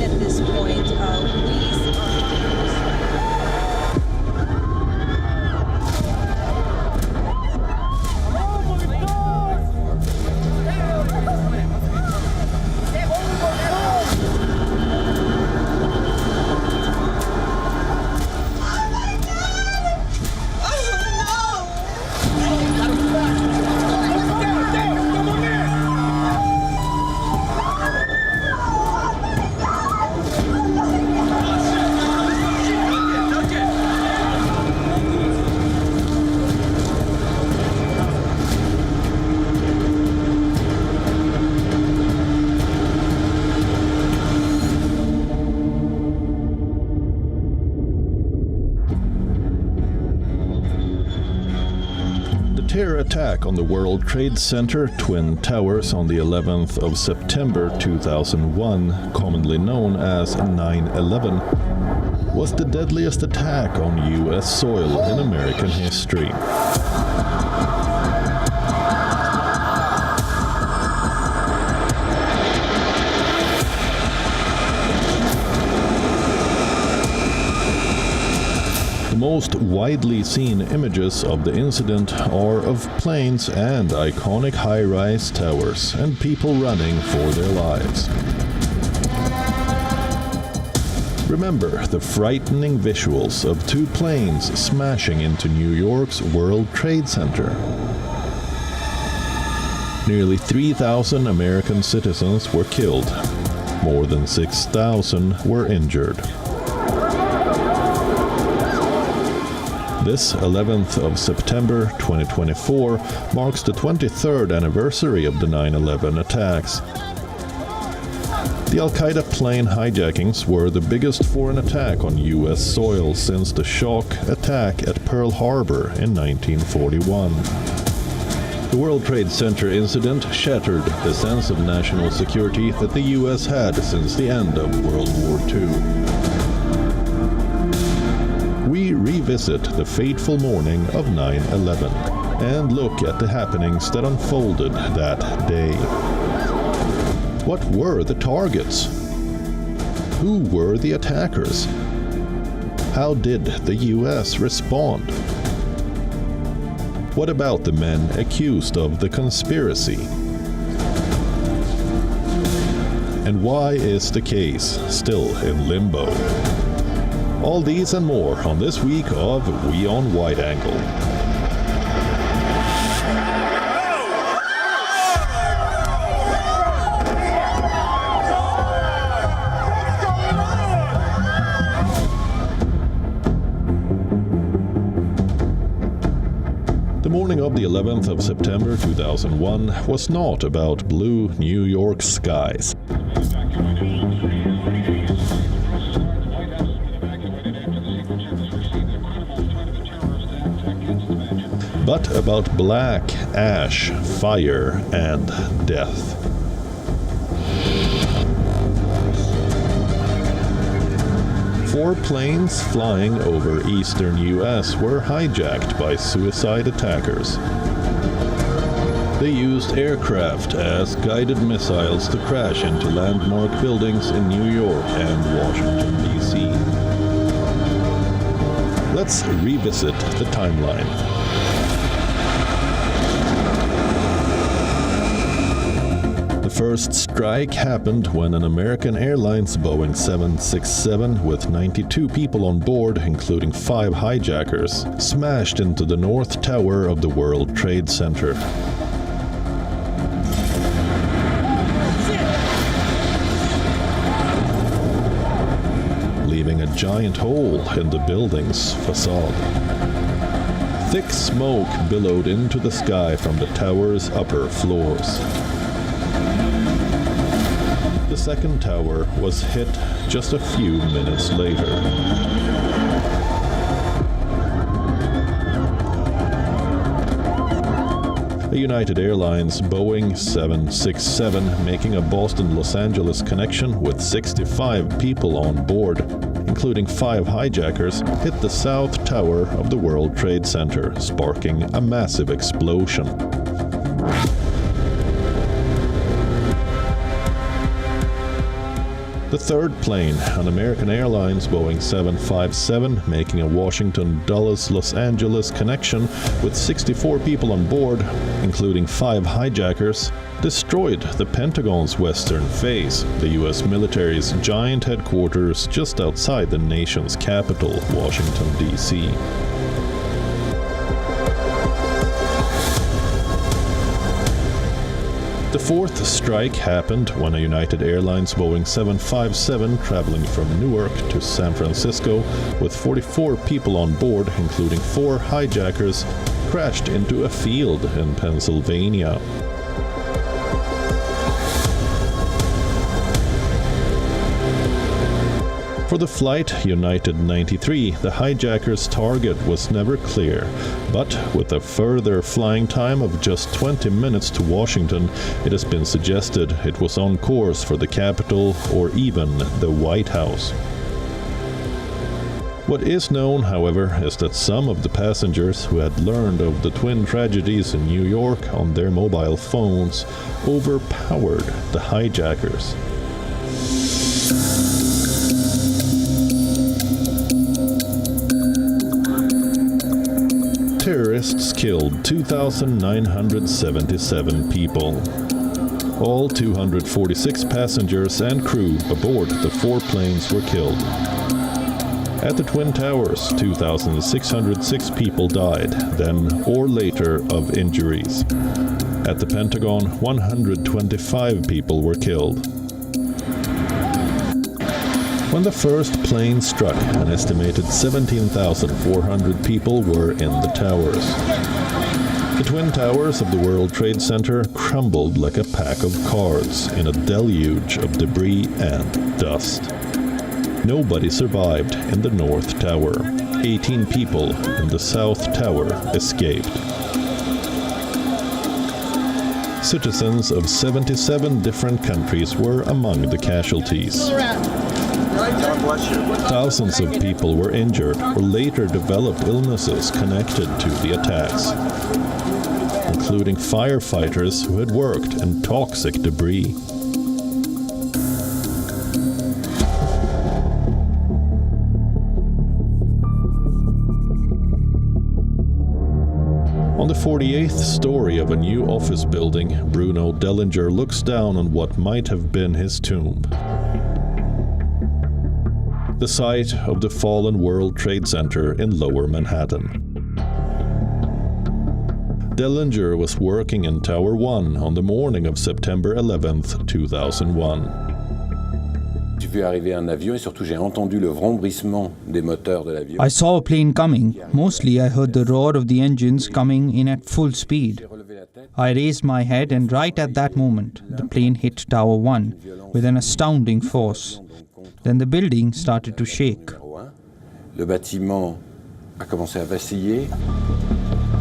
at this point. Terror attack on the World Trade Center Twin Towers on the 11th of September 2001, commonly known as 9/11, was the deadliest attack on US soil in American history. The most widely seen images of the incident are of planes and iconic high-rise towers and people running for their lives. Remember the frightening visuals of two planes smashing into New York's World Trade Center. Nearly 3,000 American citizens were killed. More than 6,000 were injured. This 11th of September 2024 marks the 23rd anniversary of the 9/11 attacks. The Al-Qaeda plane hijackings were the biggest foreign attack on US soil since the shock attack at Pearl Harbor in 1941. The World Trade Center incident shattered the sense of national security that the US had since the end of World War II. We revisit the fateful morning of 9/11 and look at the happenings that unfolded that day. What were the targets? Who were the attackers? How did the US respond? What about the men accused of the conspiracy? And why is the case still in limbo? All these and more on this week of We on Wide Angle. The morning of the 11th of September 2001 was not about blue New York skies. But about black ash, fire, and death. Four planes flying over eastern US were hijacked by suicide attackers. They used aircraft as guided missiles to crash into landmark buildings in New York and Washington, D.C. Let's revisit the timeline. The first strike happened when an American Airlines Boeing 767 with 92 people on board, including 5 hijackers, smashed into the North Tower of the World Trade Center. Leaving a giant hole in the building's facade. Thick smoke billowed into the sky from the tower's upper floors. The second tower was hit just a few minutes later. A United Airlines Boeing 767 making a Boston-Los Angeles connection with 65 people on board, including 5 hijackers, hit the south tower of the World Trade Center, sparking a massive explosion. The third plane, an American Airlines Boeing 757, making a Washington-Dulles-Los Angeles connection with 64 people on board, including 5 hijackers, destroyed the Pentagon's western face, the U.S. military's giant headquarters just outside the nation's capital, Washington, D.C. The fourth strike happened when a United Airlines Boeing 757 traveling from Newark to San Francisco with 44 people on board, including 4 hijackers, crashed into a field in Pennsylvania. For the flight United 93, the hijackers' target was never clear, but with a further flying time of just 20 minutes to Washington, it has been suggested it was on course for the Capitol or even the White House. What is known, however, is that some of the passengers who had learned of the twin tragedies in New York on their mobile phones overpowered the hijackers. Terrorists killed 2,977 people. All 246 passengers and crew aboard the 4 planes were killed. At the Twin Towers, 2,606 people died, then or later, of injuries. At the Pentagon, 125 people were killed. When the first plane struck, an estimated 17,400 people were in the towers. The Twin Towers of the World Trade Center crumbled like a pack of cards in a deluge of debris and dust. Nobody survived in the North Tower. 18 people in the South Tower escaped. Citizens of 77 different countries were among the casualties. Thousands of people were injured or later developed illnesses connected to the attacks, including firefighters who had worked in toxic debris. On the 48th story of a new office building, Bruno Dellinger looks down on what might have been his tomb. The site of the fallen World Trade Center in Lower Manhattan. Dellinger was working in Tower 1 on the morning of September 11th, 2001. I saw a plane coming. Mostly I heard the roar of the engines coming in at full speed. I raised my head and right at that moment, the plane hit Tower 1 with an astounding force. Then the building started to shake.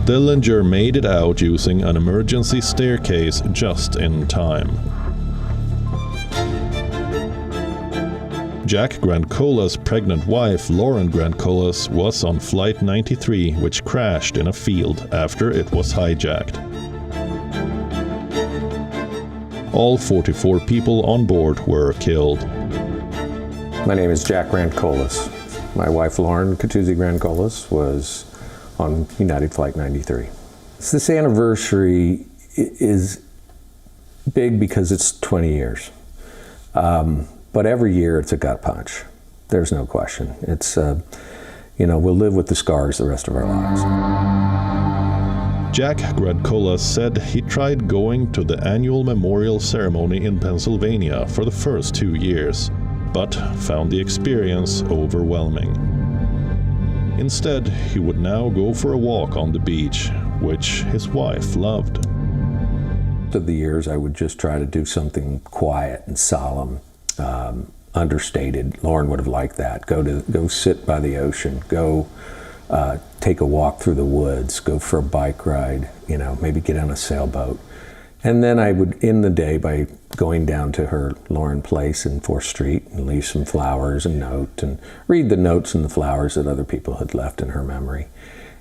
Dellinger made it out using an emergency staircase just in time. Jack Grandcola's pregnant wife, Lauren Grandcolas, was on Flight 93, which crashed in a field after it was hijacked. All 44 people on board were killed. My name is Jack Grandcolas. My wife, Lauren Catuzzi Grandcolas, was on United Flight 93. This anniversary is big because it's 20 years. But every year it's a gut punch. There's no question. It's, we'll live with the scars the rest of our lives. Jack Grandcolas said he tried going to the annual memorial ceremony in Pennsylvania for the first 2 years, but found the experience overwhelming. Instead, he would now go for a walk on the beach, which his wife loved. Of the years, I would just try to do something quiet and solemn, understated. Lauren would have liked that. Go sit by the ocean. Go take a walk through the woods. Go for a bike ride. Maybe get on a sailboat. And then I would end the day by going down to her Lauren place in 4th Street and leave some flowers and note and read the notes and the flowers that other people had left in her memory.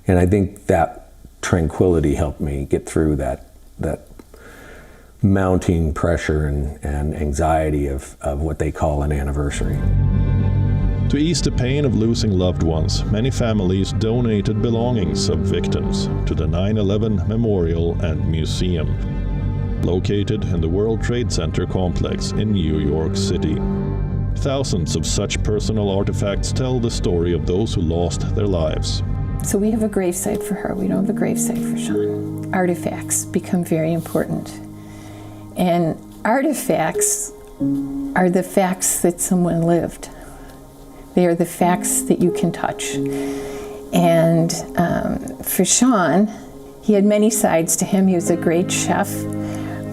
And I think that tranquility helped me get through that mounting pressure and anxiety of what they call an anniversary. To ease the pain of losing loved ones, many families donated belongings of victims to the 9/11 Memorial and Museum, located in the World Trade Center complex in New York City. Thousands of such personal artifacts tell the story of those who lost their lives. So we have a gravesite for her. We don't have a gravesite for Sean. Artifacts become very important. And artifacts are the facts that someone lived. They are the facts that you can touch. And for Sean, he had many sides to him. He was a great chef,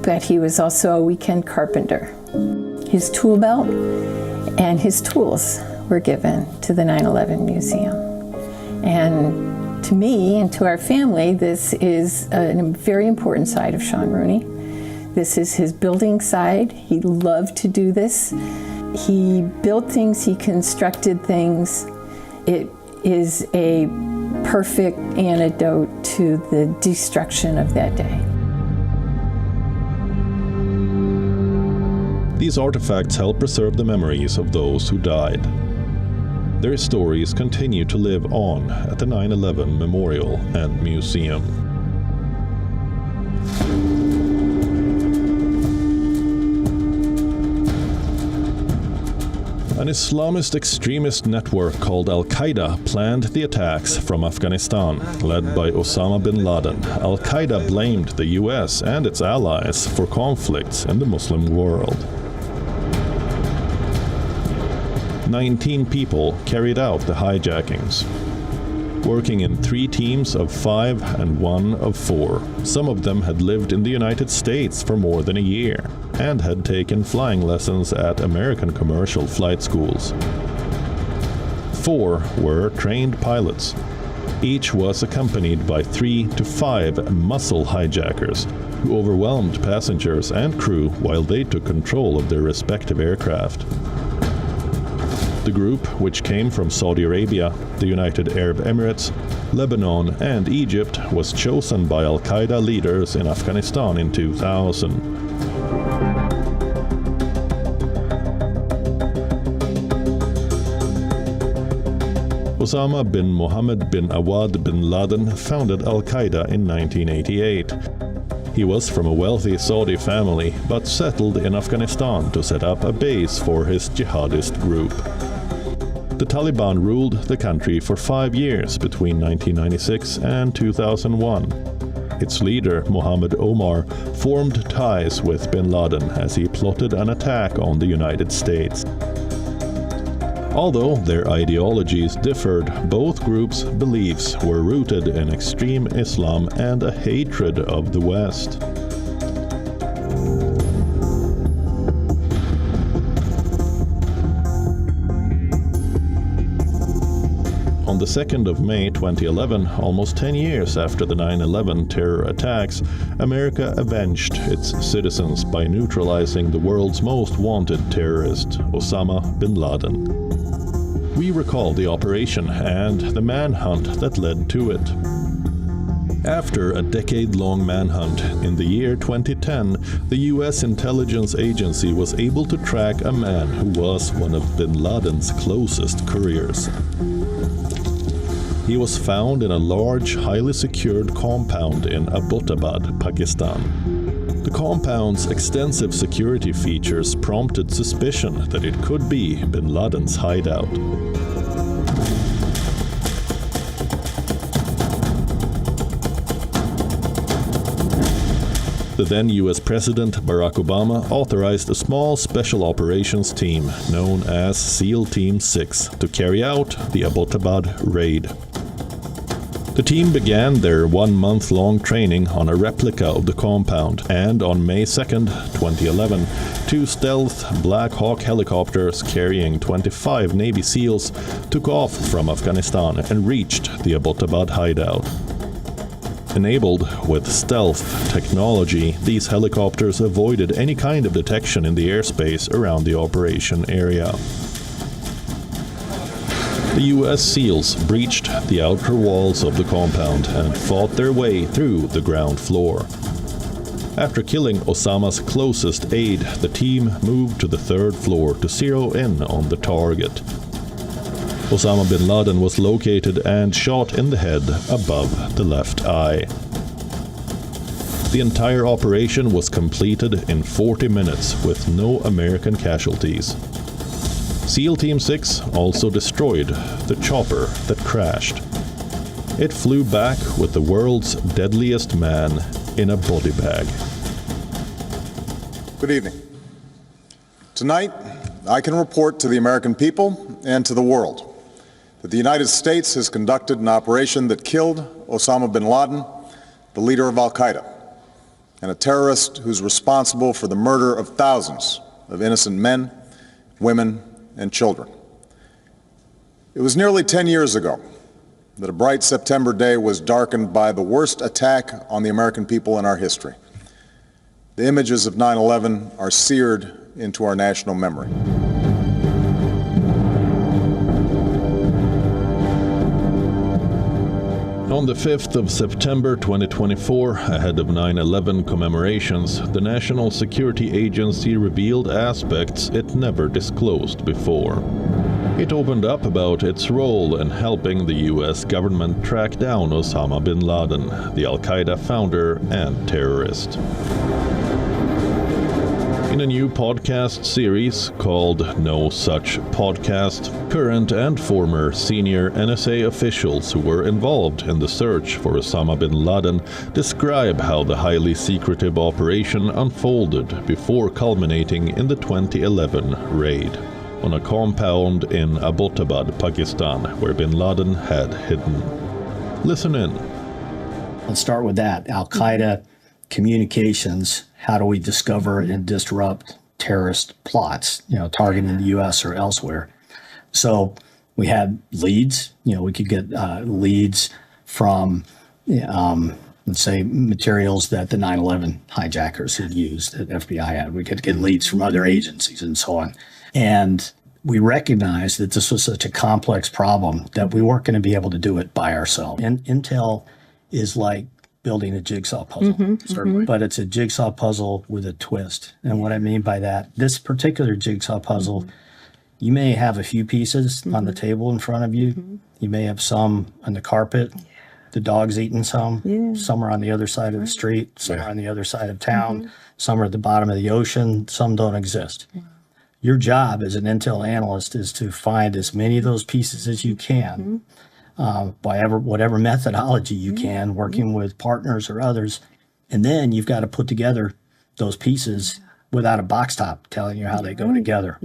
but he was also a weekend carpenter. His tool belt and his tools were given to the 9/11 Museum. And to me and to our family, this is a very important side of Sean Rooney. This is his building side. He loved to do this. He built things, he constructed things. It is a perfect antidote to the destruction of that day. These artifacts help preserve the memories of those who died. Their stories continue to live on at the 9/11 Memorial and Museum. An Islamist extremist network called Al-Qaeda planned the attacks from Afghanistan, led by Osama bin Laden. Al-Qaeda blamed the US and its allies for conflicts in the Muslim world. 19 people carried out the hijackings, working in 3 teams of 5 and 1 of 4. Some of them had lived in the United States for more than a year and had taken flying lessons at American commercial flight schools. 4 were trained pilots. Each was accompanied by 3 to 5 muscle hijackers who overwhelmed passengers and crew while they took control of their respective aircraft. The group, which came from Saudi Arabia, the United Arab Emirates, Lebanon, and Egypt, was chosen by Al-Qaeda leaders in Afghanistan in 2000. Osama bin Mohammed bin Awad bin Laden founded Al-Qaeda in 1988. He was from a wealthy Saudi family, but settled in Afghanistan to set up a base for his jihadist group. The Taliban ruled the country for 5 years between 1996 and 2001. Its leader, Mohammed Omar, formed ties with bin Laden as he plotted an attack on the United States. Although their ideologies differed, both groups' beliefs were rooted in extreme Islam and a hatred of the West. On the 2nd of May 2011, almost 10 years after the 9/11 terror attacks, America avenged its citizens by neutralizing the world's most wanted terrorist, Osama bin Laden. We recall the operation and the manhunt that led to it. After a decade-long manhunt, in the year 2010, the US intelligence agency was able to track a man who was one of bin Laden's closest couriers. He was found in a large, highly secured compound in Abbottabad, Pakistan. The compound's extensive security features prompted suspicion that it could be bin Laden's hideout. The then US President Barack Obama authorized a small special operations team known as SEAL Team 6 to carry out the Abbottabad raid. The team began their 1-month-long training on a replica of the compound, and on May 2, 2011, 2 stealth Black Hawk helicopters carrying 25 Navy SEALs took off from Afghanistan and reached the Abbottabad hideout. Enabled with stealth technology, these helicopters avoided any kind of detection in the airspace around the operation area. The US SEALs breached the outer walls of the compound and fought their way through the ground floor. After killing Osama's closest aide, the team moved to the third floor to zero in on the target. Osama bin Laden was located and shot in the head above the left eye. The entire operation was completed in 40 minutes with no American casualties. SEAL Team 6 also destroyed the chopper that crashed. It flew back with the world's deadliest man in a body bag. Good evening. Tonight, I can report to the American people and to the world that the United States has conducted an operation that killed Osama bin Laden, the leader of Al-Qaeda, and a terrorist who's responsible for the murder of thousands of innocent men, women, and children. It was nearly 10 years ago that a bright September day was darkened by the worst attack on the American people in our history. The images of 9/11 are seared into our national memory. On the 5th of September 2024, ahead of 9/11 commemorations, the National Security Agency revealed aspects it never disclosed before. It opened up about its role in helping the US government track down Osama bin Laden, the Al-Qaeda founder and terrorist. In a new podcast series called No Such Podcast, current and former senior NSA officials who were involved in the search for Osama bin Laden describe how the highly secretive operation unfolded before culminating in the 2011 raid on a compound in Abbottabad, Pakistan, where bin Laden had hidden. Listen in. Let's start with that. Al-Qaeda communications. How do we discover and disrupt terrorist plots, targeting the U.S. or elsewhere? So we had leads. We could get leads from, let's say, materials that the 9/11 hijackers had used, that FBI had. We could get leads from other agencies and so on. And we recognized that this was such a complex problem that we weren't going to be able to do it by ourselves. And Intel is like building a jigsaw puzzle, certainly. But it's a jigsaw puzzle with a twist. And what I mean by that, this particular jigsaw puzzle, you may have a few pieces on the table in front of you. You may have some on the carpet. The dog's eating some. Some are on the other side of the street. Some are on the other side of town. Some are at the bottom of the ocean. Some don't exist. Your job as an Intel analyst is to find as many of those pieces as you can, by whatever methodology you can, working with partners or others. And then you've got to put together those pieces without a box top telling you how they go together.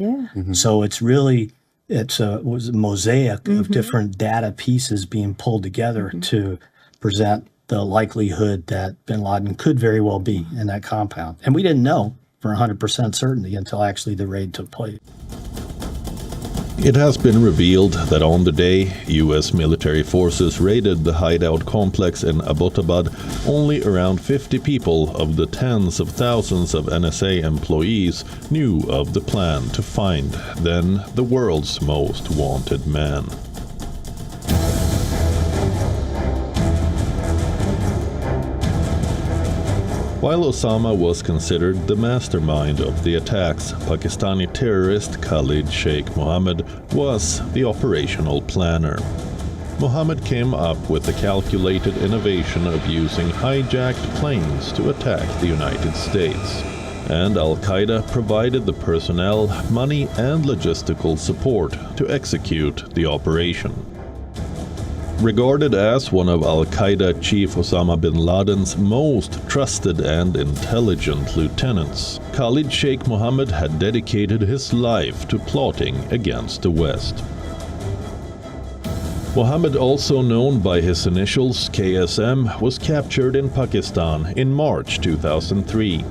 So it's really, it was a mosaic of different data pieces being pulled together to present the likelihood that bin Laden could very well be in that compound. And we didn't know for 100% certainty until actually the raid took place. It has been revealed that on the day U.S. military forces raided the hideout complex in Abbottabad, only around 50 people of the tens of thousands of NSA employees knew of the plan to find then the world's most wanted man. While Osama was considered the mastermind of the attacks, Pakistani terrorist Khalid Sheikh Mohammed was the operational planner. Mohammed came up with the calculated innovation of using hijacked planes to attack the United States. And Al-Qaeda provided the personnel, money, and logistical support to execute the operation. Regarded as one of Al-Qaeda chief Osama bin Laden's most trusted and intelligent lieutenants, Khalid Sheikh Mohammed had dedicated his life to plotting against the West. Mohammed, also known by his initials KSM, was captured in Pakistan in March 2003.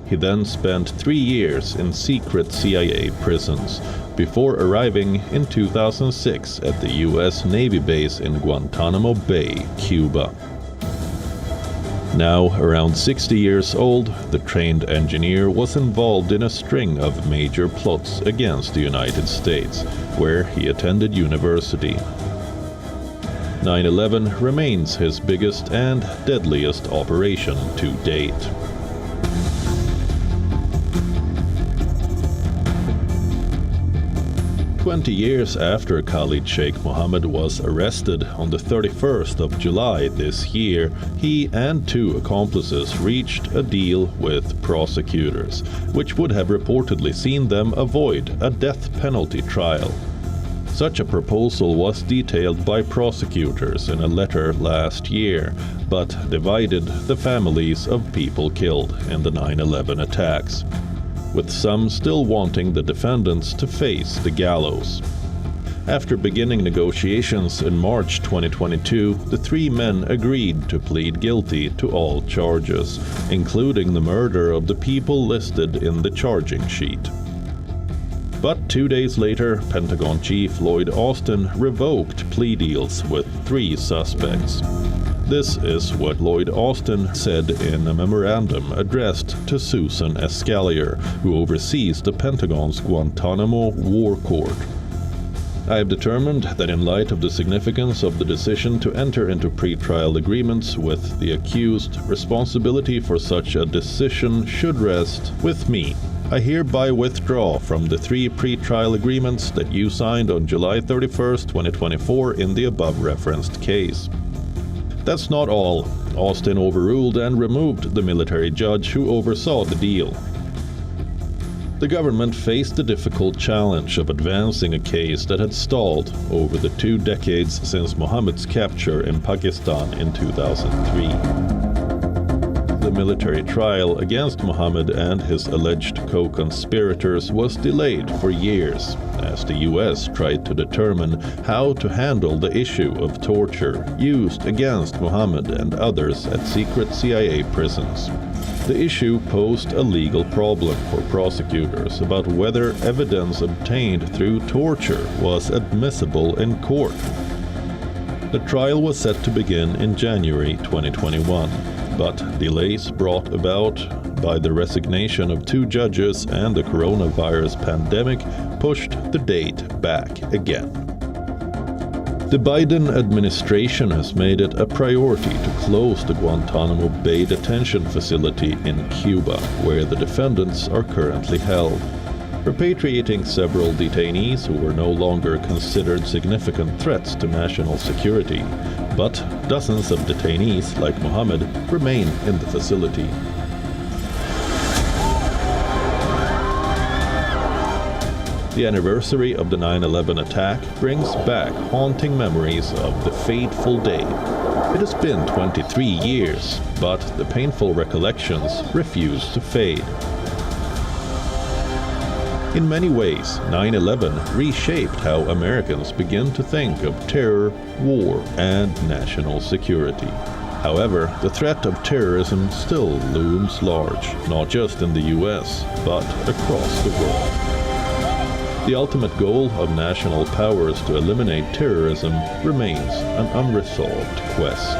He then spent 3 years in secret CIA prisons, before arriving in 2006 at the U.S. Navy base in Guantanamo Bay, Cuba. Now around 60 years old, the trained engineer was involved in a string of major plots against the United States, where he attended university. 9/11 remains his biggest and deadliest operation to date. 20 years after Khalid Sheikh Mohammed was arrested on the 31st of July this year, he and 2 accomplices reached a deal with prosecutors, which would have reportedly seen them avoid a death penalty trial. Such a proposal was detailed by prosecutors in a letter last year, but divided the families of people killed in the 9/11 attacks, with some still wanting the defendants to face the gallows. After beginning negotiations in March 2022, the 3 men agreed to plead guilty to all charges, including the murder of the people listed in the charging sheet. But 2 days later, Pentagon Chief Lloyd Austin revoked plea deals with 3 suspects. This is what Lloyd Austin said in a memorandum addressed to Susan Escalier, who oversees the Pentagon's Guantanamo War Court. I have determined that in light of the significance of the decision to enter into pretrial agreements with the accused, responsibility for such a decision should rest with me. I hereby withdraw from the 3 pretrial agreements that you signed on July 31st, 2024 in the above referenced case. That's not all. Austin overruled and removed the military judge who oversaw the deal. The government faced the difficult challenge of advancing a case that had stalled over the 2 decades since Mohammed's capture in Pakistan in 2003. The military trial against Mohammed and his alleged co-conspirators was delayed for years, as the US tried to determine how to handle the issue of torture used against Mohammed and others at secret CIA prisons. The issue posed a legal problem for prosecutors about whether evidence obtained through torture was admissible in court. The trial was set to begin in January 2021. But delays brought about by the resignation of 2 judges and the coronavirus pandemic pushed the date back again. The Biden administration has made it a priority to close the Guantanamo Bay detention facility in Cuba, where the defendants are currently held, repatriating several detainees who were no longer considered significant threats to national security. But dozens of detainees, like Mohammed, remain in the facility. The anniversary of the 9/11 attack brings back haunting memories of the fateful day. It has been 23 years, but the painful recollections refuse to fade. In many ways, 9/11 reshaped how Americans begin to think of terror, war, and national security. However, the threat of terrorism still looms large, not just in the US, but across the world. The ultimate goal of national powers to eliminate terrorism remains an unresolved quest.